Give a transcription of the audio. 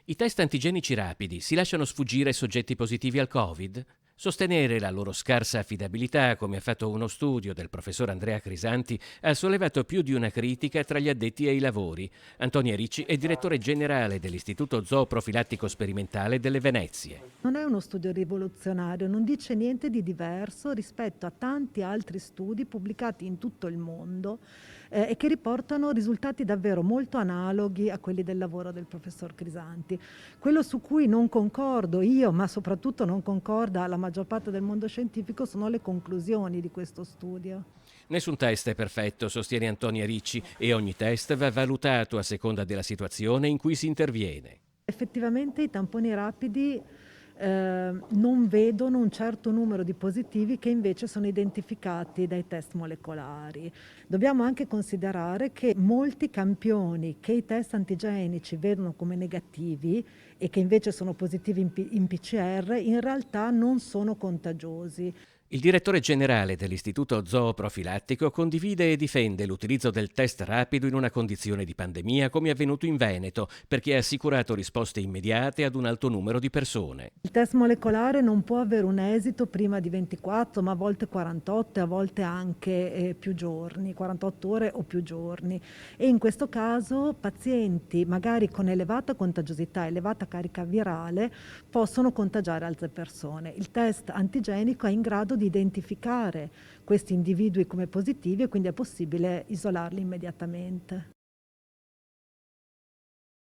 I test antigenici rapidi si lasciano sfuggire soggetti positivi al Covid? Sostenere la loro scarsa affidabilità, come ha fatto uno studio del professor Andrea Crisanti, ha sollevato più di una critica tra gli addetti ai lavori. Antonia Ricci è direttore generale dell'Istituto Zooprofilattico Sperimentale delle Venezie. Non è uno studio rivoluzionario, non dice niente di diverso rispetto a tanti altri studi pubblicati in tutto il mondo e che riportano risultati davvero molto analoghi a quelli del lavoro del professor Crisanti. Quello su cui non concordo io, ma soprattutto non concorda la maggior parte del mondo scientifico, sono le conclusioni di questo studio. Nessun test è perfetto, sostiene Antonia Ricci, e ogni test va valutato a seconda della situazione in cui si interviene. Effettivamente i tamponi rapidi non vedono un certo numero di positivi che invece sono identificati dai test molecolari. Dobbiamo anche considerare che molti campioni che i test antigenici vedono come negativi e che invece sono positivi in PCR, in realtà non sono contagiosi. Il direttore generale dell'Istituto Zooprofilattico condivide e difende l'utilizzo del test rapido in una condizione di pandemia come è avvenuto in Veneto, perché ha assicurato risposte immediate ad un alto numero di persone. Il test molecolare non può avere un esito prima di 24, ma a volte 48 e a volte anche più giorni, 48 ore o più giorni. E in questo caso pazienti magari con elevata contagiosità, elevata carica virale, possono contagiare altre persone. Il test antigenico è in grado di identificare questi individui come positivi e quindi è possibile isolarli immediatamente.